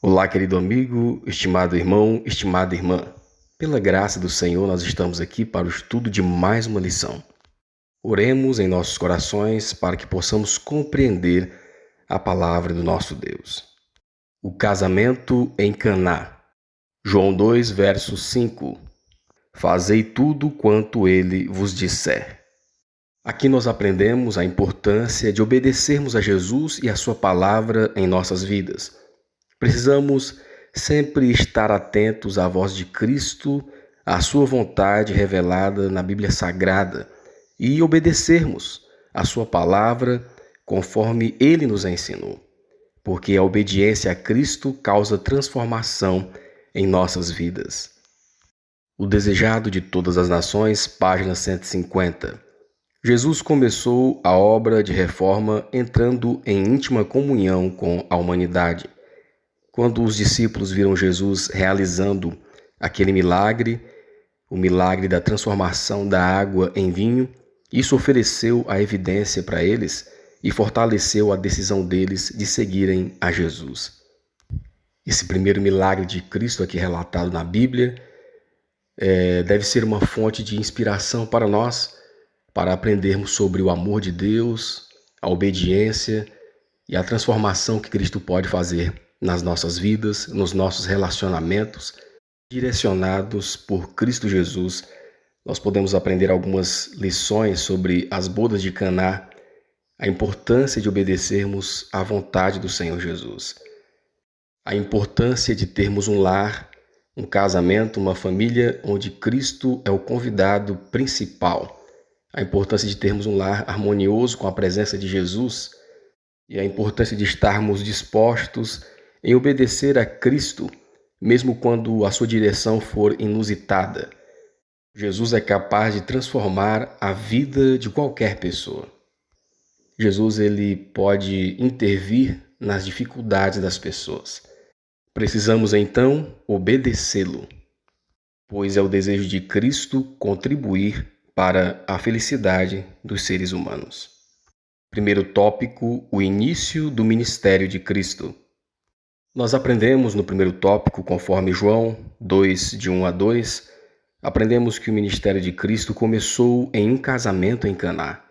Olá, querido amigo, estimado irmão, estimada irmã. Pela graça do Senhor, nós estamos aqui para o estudo de mais uma lição. Oremos em nossos corações para que possamos compreender a palavra do nosso Deus. O casamento em Caná. João 2, verso 5. Fazei tudo quanto ele vos disser. Aqui nós aprendemos a importância de obedecermos a Jesus e a sua palavra em nossas vidas. Precisamos sempre estar atentos à voz de Cristo, à sua vontade revelada na Bíblia Sagrada e obedecermos a sua palavra conforme ele nos ensinou, porque a obediência a Cristo causa transformação em nossas vidas. O desejado de todas as nações, página 150. Jesus começou a obra de reforma entrando em íntima comunhão com a humanidade. Quando os discípulos viram Jesus realizando aquele milagre, o milagre da transformação da água em vinho, isso ofereceu a evidência para eles e fortaleceu a decisão deles de seguirem a Jesus. Esse primeiro milagre de Cristo aqui relatado na Bíblia deve ser uma fonte de inspiração para nós, para aprendermos sobre o amor de Deus, a obediência e a transformação que Cristo pode fazer nas nossas vidas, nos nossos relacionamentos, direcionados por Cristo Jesus. Nós podemos aprender algumas lições sobre as bodas de Caná, a importância de obedecermos à vontade do Senhor Jesus, a importância de termos um lar, um casamento, uma família onde Cristo é o convidado principal, a importância de termos um lar harmonioso com a presença de Jesus e a importância de estarmos dispostos em obedecer a Cristo, mesmo quando a sua direção for inusitada. Jesus é capaz de transformar a vida de qualquer pessoa. Jesus ele pode intervir nas dificuldades das pessoas. Precisamos então obedecê-lo, pois é o desejo de Cristo contribuir para a felicidade dos seres humanos. Primeiro tópico, o início do ministério de Cristo. Nós aprendemos no primeiro tópico, conforme João 2, de 1 a 2, aprendemos que o ministério de Cristo começou em um casamento em Caná,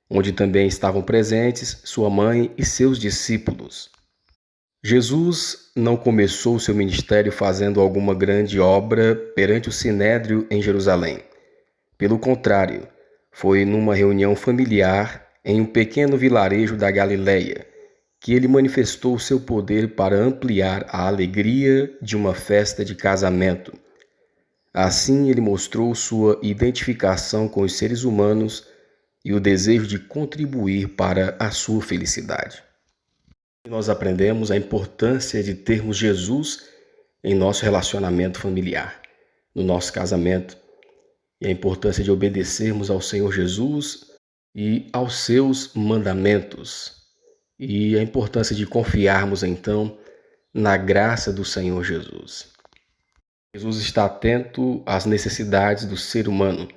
onde também estavam presentes sua mãe e seus discípulos. Jesus não começou seu ministério fazendo alguma grande obra perante o Sinédrio em Jerusalém. Pelo contrário, foi numa reunião familiar em um pequeno vilarejo da Galileia que ele manifestou o seu poder para ampliar a alegria de uma festa de casamento. Assim, ele mostrou sua identificação com os seres humanos e o desejo de contribuir para a sua felicidade. Nós aprendemos a importância de termos Jesus em nosso relacionamento familiar, no nosso casamento, e a importância de obedecermos ao Senhor Jesus e aos seus mandamentos, e a importância de confiarmos então na graça do Senhor Jesus. Jesus está atento às necessidades do ser humano.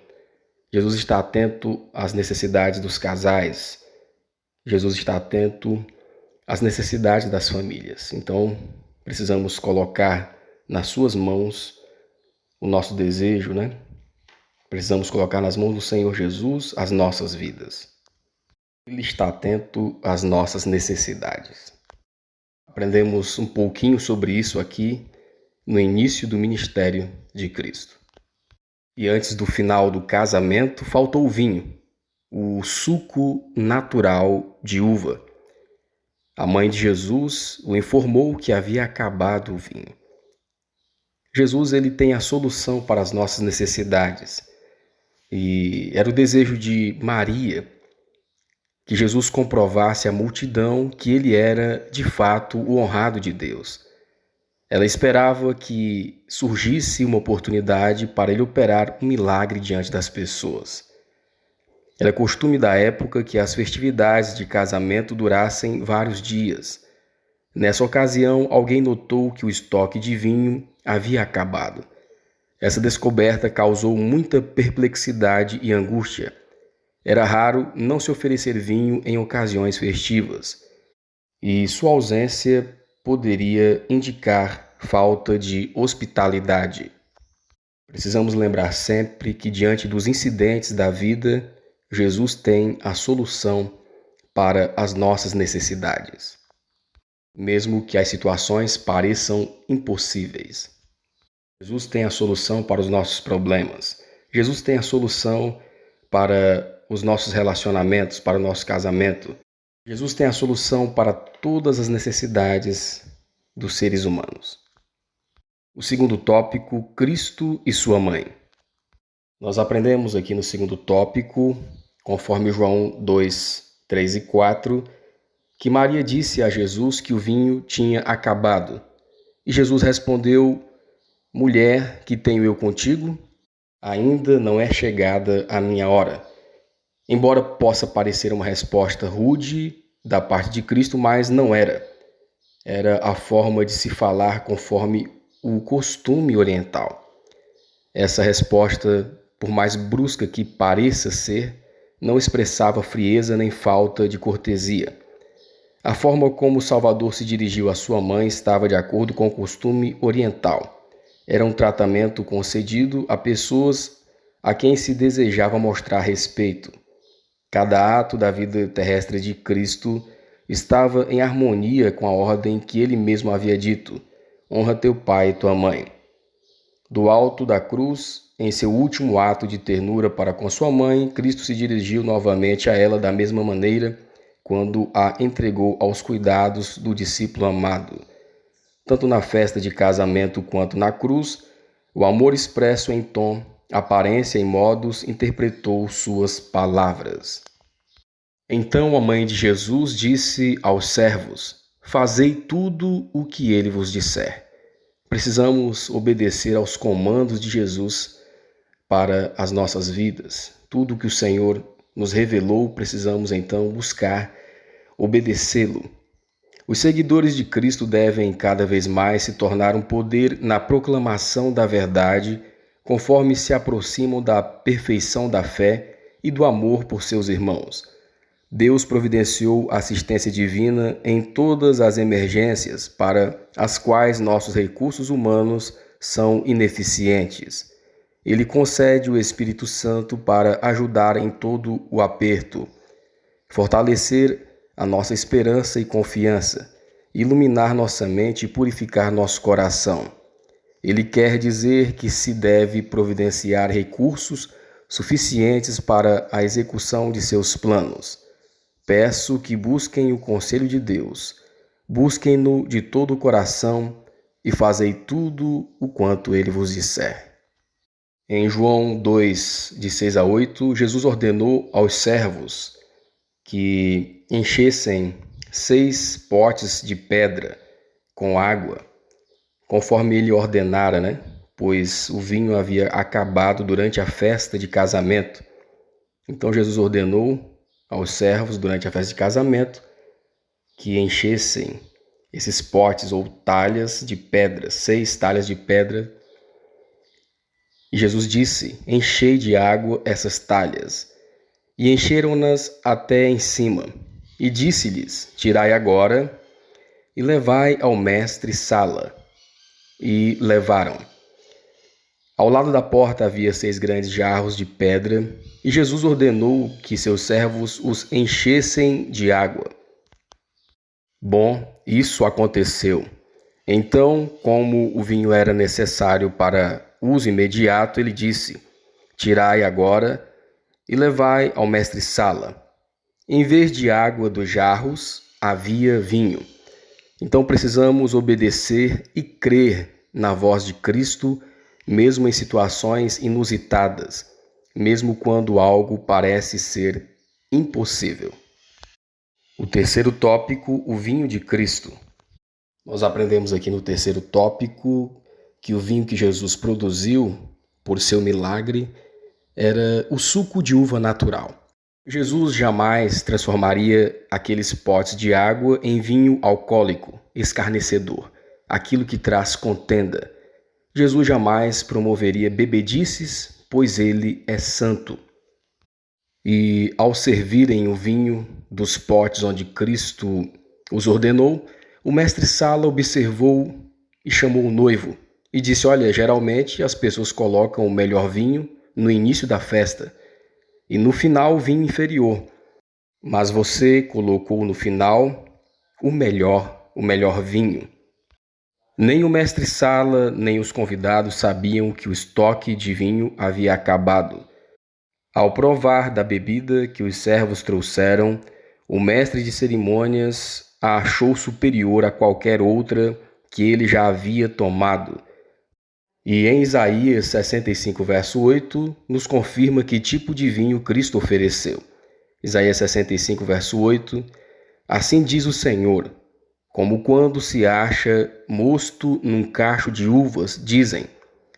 Jesus está atento às necessidades dos casais. Jesus está atento às necessidades das famílias. Então, precisamos colocar nas suas mãos o nosso desejo, né? Precisamos colocar nas mãos do Senhor Jesus as nossas vidas. Ele está atento às nossas necessidades. Aprendemos um pouquinho sobre isso aqui no início do ministério de Cristo. E antes do final do casamento, faltou o vinho, o suco natural de uva. A mãe de Jesus o informou que havia acabado o vinho. Jesus ele tem a solução para as nossas necessidades. E era o desejo de Maria que Jesus comprovasse à multidão que ele era, de fato, o honrado de Deus. Ela esperava que surgisse uma oportunidade para ele operar um milagre diante das pessoas. Era costume da época que as festividades de casamento durassem vários dias. Nessa ocasião, alguém notou que o estoque de vinho havia acabado. Essa descoberta causou muita perplexidade e angústia. Era raro não se oferecer vinho em ocasiões festivas, e sua ausência poderia indicar falta de hospitalidade. Precisamos lembrar sempre que, diante dos incidentes da vida, Jesus tem a solução para as nossas necessidades, mesmo que as situações pareçam impossíveis. Jesus tem a solução para os nossos problemas. Jesus tem a solução para os nossos relacionamentos, para o nosso casamento. Jesus tem a solução para todas as necessidades dos seres humanos. O segundo tópico, Cristo e sua mãe. Nós aprendemos aqui no segundo tópico, conforme João 2, 3 e 4, que Maria disse a Jesus que o vinho tinha acabado. E Jesus respondeu: Mulher, que tenho eu contigo? Ainda não é chegada a minha hora. Embora possa parecer uma resposta rude da parte de Cristo, mas não era. Era a forma de se falar conforme o costume oriental. Essa resposta, por mais brusca que pareça ser, não expressava frieza nem falta de cortesia. A forma como o Salvador se dirigiu à sua mãe estava de acordo com o costume oriental. Era um tratamento concedido a pessoas a quem se desejava mostrar respeito. Cada ato da vida terrestre de Cristo estava em harmonia com a ordem que ele mesmo havia dito: honra teu pai e tua mãe. Do alto da cruz, em seu último ato de ternura para com sua mãe, Cristo se dirigiu novamente a ela da mesma maneira quando a entregou aos cuidados do discípulo amado. Tanto na festa de casamento quanto na cruz, o amor expresso em tom, aparência e modos interpretou suas palavras. Então a mãe de Jesus disse aos servos: fazei tudo o que ele vos disser. Precisamos obedecer aos comandos de Jesus para as nossas vidas. Tudo que o Senhor nos revelou, precisamos então buscar obedecê-lo. Os seguidores de Cristo devem cada vez mais se tornar um poder na proclamação da verdade, conforme se aproximam da perfeição da fé e do amor por seus irmãos. Deus providenciou assistência divina em todas as emergências para as quais nossos recursos humanos são ineficientes. Ele concede o Espírito Santo para ajudar em todo o aperto, fortalecer a nossa esperança e confiança, iluminar nossa mente e purificar nosso coração. Ele quer dizer que se deve providenciar recursos suficientes para a execução de seus planos. Peço que busquem o conselho de Deus, busquem-no de todo o coração e fazei tudo o quanto ele vos disser. Em João 2, de 6 a 8, Jesus ordenou aos servos que enchessem 6 potes de pedra com água, conforme ele ordenara, pois o vinho havia acabado durante a festa de casamento. Então Jesus ordenou aos servos durante a festa de casamento que enchessem esses potes ou talhas de pedra, 6 talhas de pedra. E Jesus disse: enchei de água essas talhas. E encheram-nas até em cima. E disse-lhes: tirai agora e levai ao mestre Sala. E levaram. Ao lado da porta havia 6 grandes jarros de pedra, e Jesus ordenou que seus servos os enchessem de água. Bom, isso aconteceu. Então, como o vinho era necessário para uso imediato, ele disse: tirai agora e levai ao mestre Sala. Em vez de água dos jarros, havia vinho. Então precisamos obedecer e crer na voz de Cristo, mesmo em situações inusitadas, mesmo quando algo parece ser impossível. O terceiro tópico, o vinho de Cristo. Nós aprendemos aqui no terceiro tópico que o vinho que Jesus produziu por seu milagre era o suco de uva natural. Jesus jamais transformaria aqueles potes de água em vinho alcoólico, escarnecedor, aquilo que traz contenda. Jesus jamais promoveria bebedices, pois ele é santo. E ao servirem o vinho dos potes onde Cristo os ordenou, O mestre-sala observou e chamou o noivo e disse: olha, geralmente as pessoas colocam o melhor vinho no início da festa e no final o vinho inferior, mas você colocou no final o melhor vinho. Nem o mestre-sala, nem os convidados sabiam que o estoque de vinho havia acabado. Ao provar da bebida que os servos trouxeram, o mestre de cerimônias a achou superior a qualquer outra que ele já havia tomado. E em Isaías 65, verso 8, nos confirma que tipo de vinho Cristo ofereceu. Isaías 65, verso 8, assim diz o Senhor: como quando se acha mosto num cacho de uvas, dizem,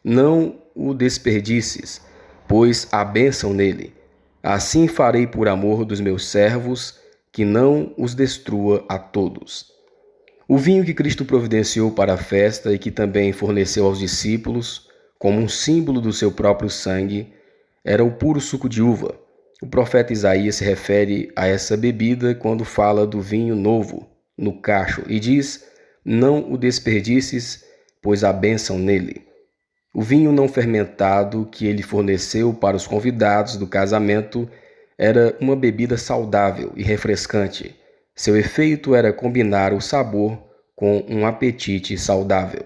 não o desperdices, pois há bênção nele. Assim farei por amor dos meus servos, que não os destrua a todos. O vinho que Cristo providenciou para a festa e que também forneceu aos discípulos, como um símbolo do seu próprio sangue, era o puro suco de uva. O profeta Isaías se refere a essa bebida quando fala do vinho novo no cacho e diz: não o desperdices, pois há bênção nele. O vinho não fermentado que ele forneceu para os convidados do casamento era uma bebida saudável e refrescante. Seu efeito era combinar o sabor com um apetite saudável.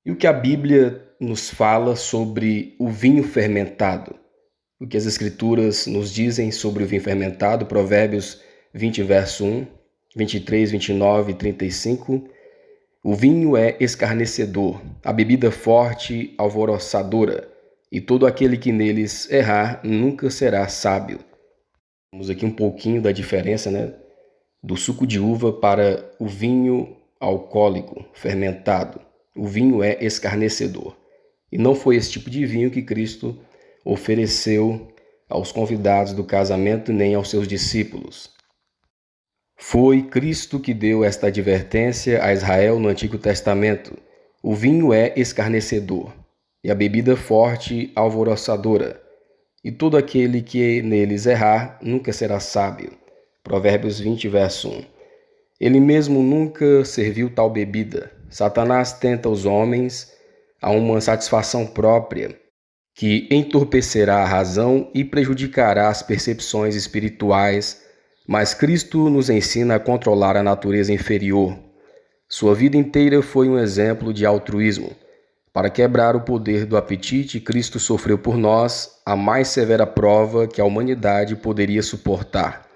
E o que a Bíblia nos fala sobre o vinho fermentado? O que as Escrituras nos dizem sobre o vinho fermentado? Provérbios 20, verso 1, 23, 29 e 35. O vinho é escarnecedor, a bebida forte, alvoroçadora, e todo aquele que neles errar nunca será sábio. Vamos aqui um pouquinho da diferença, do suco de uva para o vinho alcoólico, fermentado. O vinho é escarnecedor. E não foi esse tipo de vinho que Cristo ofereceu aos convidados do casamento nem aos seus discípulos. Foi Cristo que deu esta advertência a Israel no Antigo Testamento. O vinho é escarnecedor, e a bebida forte alvoroçadora, e todo aquele que neles errar nunca será sábio. Provérbios 20, verso 1. Ele mesmo nunca serviu tal bebida. Satanás tenta os homens a uma satisfação própria, que entorpecerá a razão e prejudicará as percepções espirituais, mas Cristo nos ensina a controlar a natureza inferior. Sua vida inteira foi um exemplo de altruísmo. Para quebrar o poder do apetite, Cristo sofreu por nós a mais severa prova que a humanidade poderia suportar.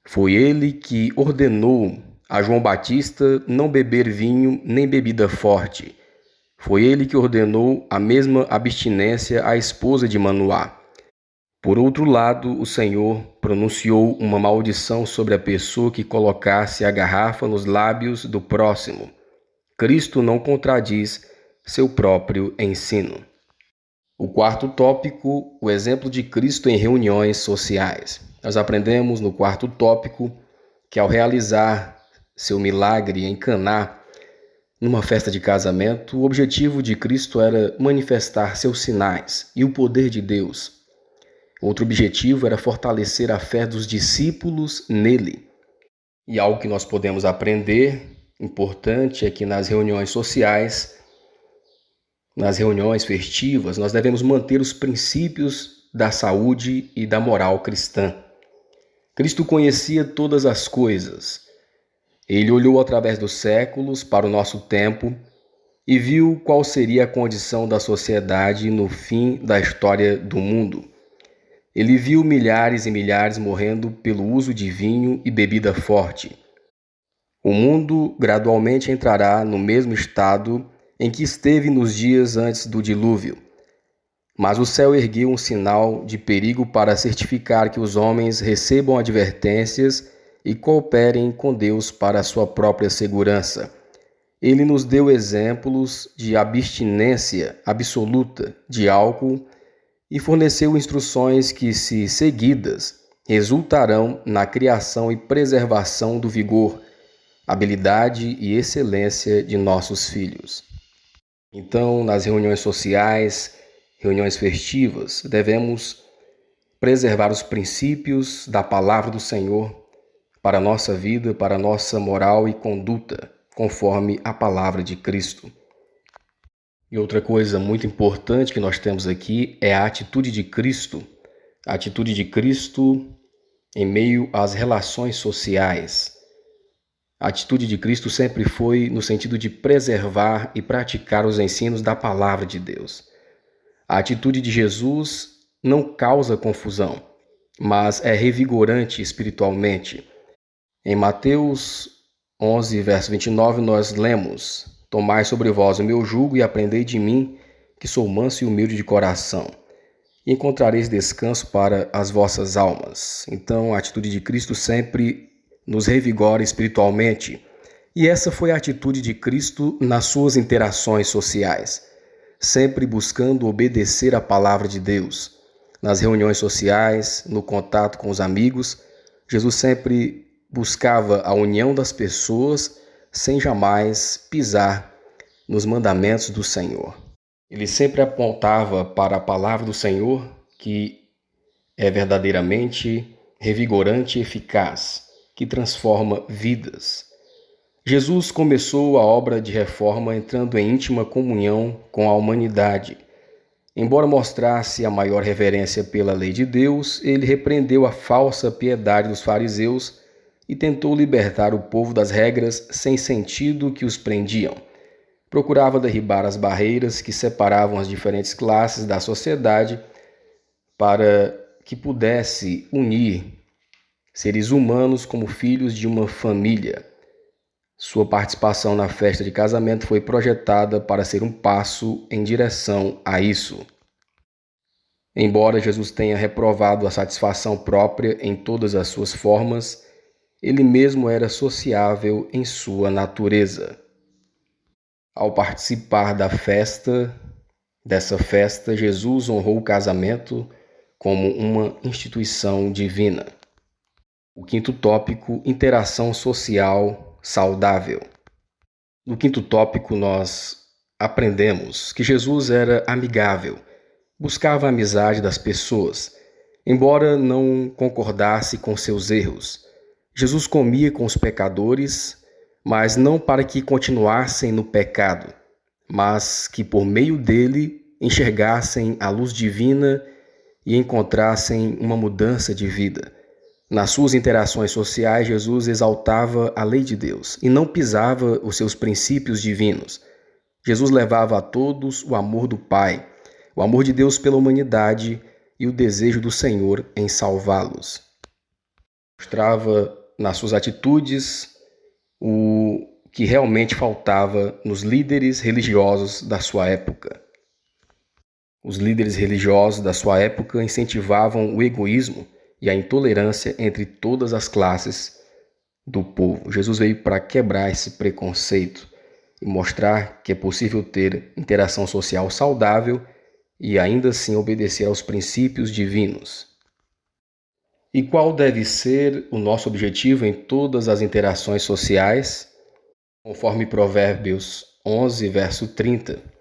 Foi ele que ordenou a João Batista não beber vinho nem bebida forte. Foi ele que ordenou a mesma abstinência à esposa de Manoá. Por outro lado, o Senhor pronunciou uma maldição sobre a pessoa que colocasse a garrafa nos lábios do próximo. Cristo não contradiz seu próprio ensino. O quarto tópico, o exemplo de Cristo em reuniões sociais. Nós aprendemos no quarto tópico que ao realizar seu milagre em Caná, numa festa de casamento, o objetivo de Cristo era manifestar seus sinais e o poder de Deus. Outro objetivo era fortalecer a fé dos discípulos nele. E algo que nós podemos aprender, importante, é que nas reuniões sociais, nas reuniões festivas, nós devemos manter os princípios da saúde e da moral cristã. Cristo conhecia todas as coisas. Ele olhou através dos séculos para o nosso tempo e viu qual seria a condição da sociedade no fim da história do mundo. Ele viu milhares e milhares morrendo pelo uso de vinho e bebida forte. O mundo gradualmente entrará no mesmo estado em que esteve nos dias antes do dilúvio. Mas o céu ergueu um sinal de perigo para certificar que os homens recebam advertências e cooperem com Deus para a sua própria segurança. Ele nos deu exemplos de abstinência absoluta de álcool e forneceu instruções que, se seguidas, resultarão na criação e preservação do vigor, habilidade e excelência de nossos filhos. Então, nas reuniões sociais, reuniões festivas, devemos preservar os princípios da palavra do Senhor para a nossa vida, para a nossa moral e conduta. conforme a palavra de Cristo. E outra coisa muito importante que nós temos aqui é a atitude de Cristo. A atitude de Cristo em meio às relações sociais. A atitude de Cristo sempre foi no sentido de preservar e praticar os ensinos da palavra de Deus. A atitude de Jesus não causa confusão, mas é revigorante espiritualmente. Em Mateus 11, verso 29, nós lemos: Tomai sobre vós o meu jugo e aprendei de mim, que sou manso e humilde de coração, e encontrareis descanso para as vossas almas. Então, a atitude de Cristo sempre nos revigora espiritualmente. E essa foi a atitude de Cristo nas suas interações sociais, sempre buscando obedecer à palavra de Deus. Nas reuniões sociais, no contato com os amigos, Jesus sempre buscava a união das pessoas sem jamais pisar nos mandamentos do Senhor. Ele sempre apontava para a palavra do Senhor, que é verdadeiramente revigorante e eficaz, que transforma vidas. Jesus começou a obra de reforma entrando em íntima comunhão com a humanidade. Embora mostrasse a maior reverência pela lei de Deus, ele repreendeu a falsa piedade dos fariseus e tentou libertar o povo das regras sem sentido que os prendiam. Procurava derribar as barreiras que separavam as diferentes classes da sociedade para que pudesse unir seres humanos como filhos de uma família. Sua participação na festa de casamento foi projetada para ser um passo em direção a isso. Embora Jesus tenha reprovado a satisfação própria em todas as suas formas, ele mesmo era sociável em sua natureza. Ao participar dessa festa, Jesus honrou o casamento como uma instituição divina. O quinto tópico, interação social saudável. No quinto tópico, nós aprendemos que Jesus era amigável, buscava a amizade das pessoas, embora não concordasse com seus erros. Jesus comia com os pecadores, mas não para que continuassem no pecado, mas que por meio dele enxergassem a luz divina e encontrassem uma mudança de vida. Nas suas interações sociais, Jesus exaltava a lei de Deus e não pisava os seus princípios divinos. Jesus levava a todos o amor do Pai, o amor de Deus pela humanidade e o desejo do Senhor em salvá-los. Mostrava nas suas atitudes o que realmente faltava nos líderes religiosos da sua época. Os líderes religiosos da sua época incentivavam o egoísmo e a intolerância entre todas as classes do povo. Jesus veio para quebrar esse preconceito e mostrar que é possível ter interação social saudável e ainda assim obedecer aos princípios divinos. E qual deve ser o nosso objetivo em todas as interações sociais? Conforme Provérbios 11, verso 30.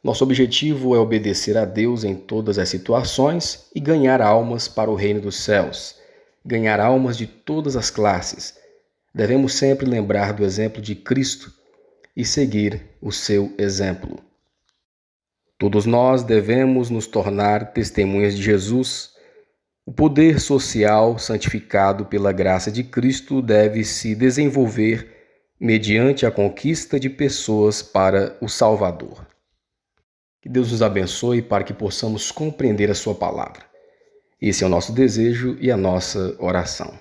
Nosso objetivo é obedecer a Deus em todas as situações e ganhar almas para o reino dos céus, ganhar almas de todas as classes. Devemos sempre lembrar do exemplo de Cristo e seguir o seu exemplo. Todos nós devemos nos tornar testemunhas de Jesus. O poder social santificado pela graça de Cristo deve se desenvolver mediante a conquista de pessoas para o Salvador. Que Deus nos abençoe para que possamos compreender a sua palavra. Esse é o nosso desejo e a nossa oração.